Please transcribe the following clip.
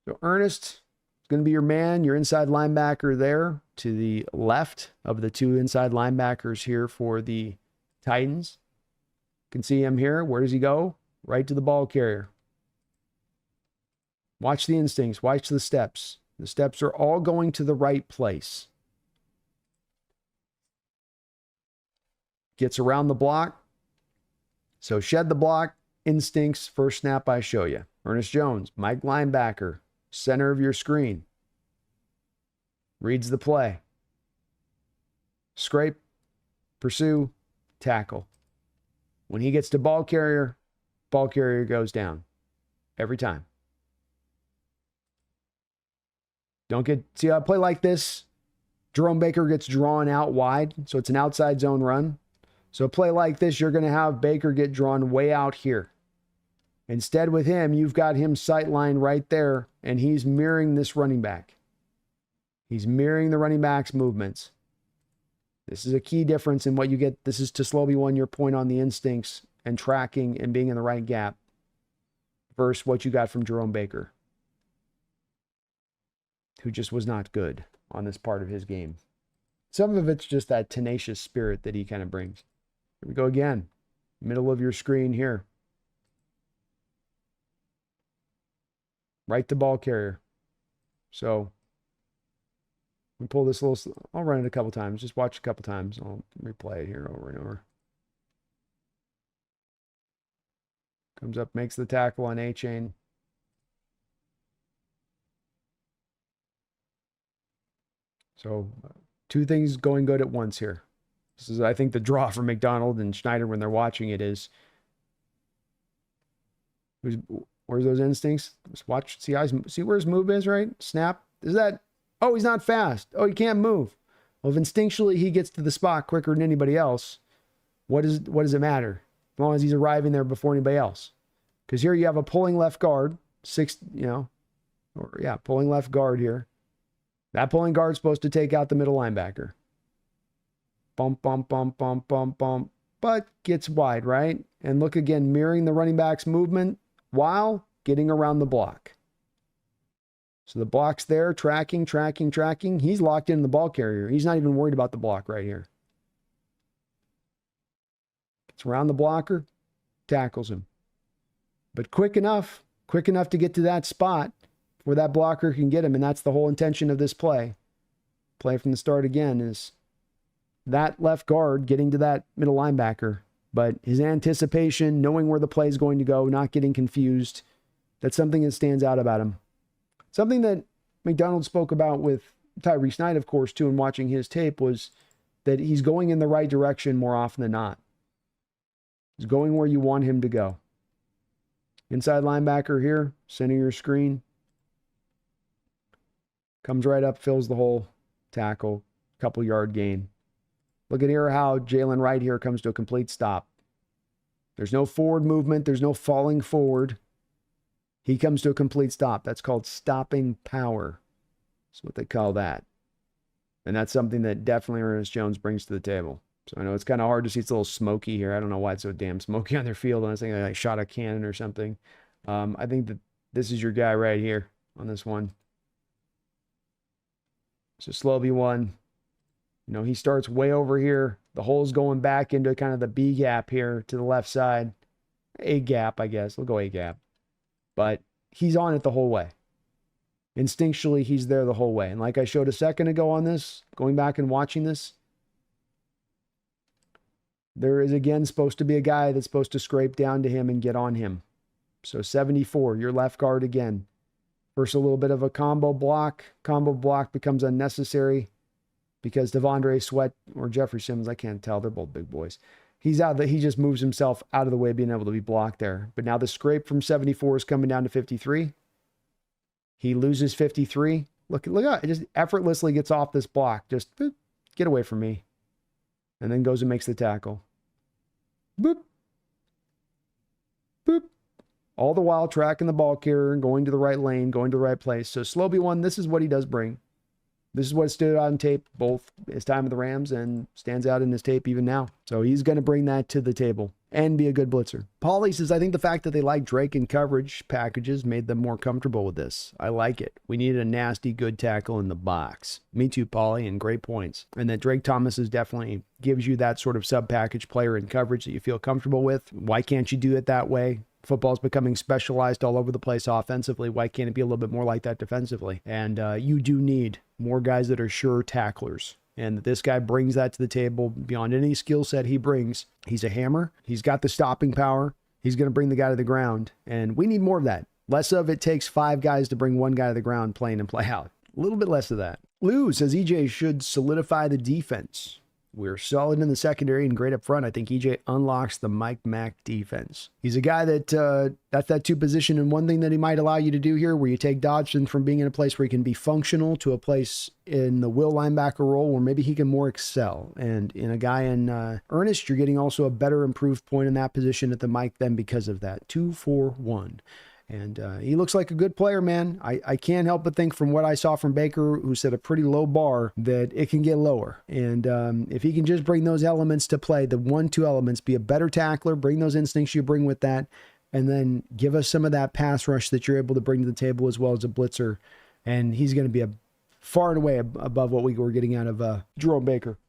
So Ernest is going to be your man, your inside linebacker there to the left of the two inside linebackers here for the Titans. You can see him here. Where does he go? Right to the ball carrier. Watch the instincts. Watch the steps. The steps are all going to the right place. Gets around the block. So shed the block. Instincts. First snap I show you. Ernest Jones, Mike linebacker, center of your screen. Reads the play. Scrape. Pursue. Tackle. When he gets to ball carrier goes down. Every time. Don't get, see how I play like this? Jerome Baker gets drawn out wide, so it's an outside zone run. So a play like this, you're going to have Baker get drawn way out here. Instead with him, you've got him sight line right there, and he's mirroring this running back. He's mirroring the running back's movements. This is a key difference in what you get. This is to slowly one your point on the instincts and tracking and being in the right gap versus what you got from Jerome Baker, who just was not good on this part of his game. Some of it's just that tenacious spirit that he kind of brings. Here we go again. Middle of your screen here. Right to ball carrier. So we pull this little, I'll run it a couple times. Just watch a couple times. I'll replay it here over and over. Comes up, makes the tackle on A-chain. So two things going good at once here. This is, I think, the draw for Macdonald and Schneider when they're watching it is, where's those instincts? Just watch, see where his move is, right? Snap. Is that, oh, he's not fast. Oh, he can't move. Well, if instinctually he gets to the spot quicker than anybody else, what does it matter? As long as he's arriving there before anybody else. Because here you have a pulling left guard, pulling left guard here. That pulling guard's supposed to take out the middle linebacker. Bump, bump, bump, bump, bump, bump. But gets wide, right? And look again, mirroring the running back's movement while getting around the block. So the block's there, tracking. He's locked in the ball carrier. He's not even worried about the block right here. Gets around the blocker, tackles him. But quick enough to get to that spot where that blocker can get him, and that's the whole intention of this play. Play from the start again is that left guard getting to that middle linebacker, but his anticipation, knowing where the play is going to go, not getting confused, that's something that stands out about him. Something that Macdonald spoke about with Tyreek Knight, of course, too, in watching his tape, was that he's going in the right direction more often than not. He's going where you want him to go. Inside linebacker here, center your screen. Comes right up, fills the hole, tackle, couple yard gain. Look at here how Jalen Wright here comes to a complete stop. There's no forward movement. There's no falling forward. He comes to a complete stop. That's called stopping power. That's what they call that. And that's something that definitely Ernest Jones brings to the table. So I know it's kind of hard to see. It's a little smoky here. I don't know why it's so damn smoky on their field. I was thinking they shot a cannon or something. I think that this is your guy right here on this one. So Slovey one. You know, he starts way over here. The hole's going back into kind of the B gap here to the left side. A gap, I guess. We'll go A gap. But he's on it the whole way. Instinctually, he's there the whole way. And like I showed a second ago on this, going back and watching this, there is again supposed to be a guy that's supposed to scrape down to him and get on him. So 74, your left guard again. First, a little bit of a combo block. Combo block becomes unnecessary because Devondre Sweat or Jeffrey Simmons, I can't tell. They're both big boys. He's out. He just moves himself out of the way, being able to be blocked there. But now the scrape from 74 is coming down to 53. He loses 53. Look out. It just effortlessly gets off this block. Just get away from me. And then goes and makes the tackle. Boop. Boop. All the while tracking the ball carrier and going to the right lane, going to the right place. So Slovey one, this is what he does bring. This is what stood out on tape, both his time with the Rams and stands out in his tape even now. So he's going to bring that to the table. and be a good blitzer. Paulie says, I think the fact that they like Drake in coverage packages made them more comfortable with this. I like it. We needed a nasty good tackle in the box. Me too, Paulie, and great points. And that Drake Thomas is definitely gives you that sort of sub-package player in coverage that you feel comfortable with. Why can't you do it that way? Football's becoming specialized all over the place offensively. Why can't it be a little bit more like that defensively? And you do need more guys that are sure tacklers. And this guy brings that to the table beyond any skill set he brings. He's a hammer. He's got the stopping power. He's going to bring the guy to the ground. And we need more of that. Less of it takes 5 guys to bring one guy to the ground, play in and play out. A little bit less of that. Lou says EJ should solidify the defense. We're solid in the secondary and great up front. I think EJ unlocks the Mike Mack defense. He's a guy that that's that 2 position, and one thing that he might allow you to do here, where you take Dodson from being in a place where he can be functional to a place in the will linebacker role where maybe he can more excel. And in a guy in Ernest, you're getting also a better improved point in that position at the Mike then because of that. 2-4-1. And he looks like a good player, man. I can't help but think from what I saw from Baker, who set a pretty low bar, that it can get lower. And if he can just bring those elements to play, the 1-2 elements, be a better tackler, bring those instincts you bring with that, and then give us some of that pass rush that you're able to bring to the table as well as a blitzer. And he's going to be far and away above what we were getting out of Jerome Baker.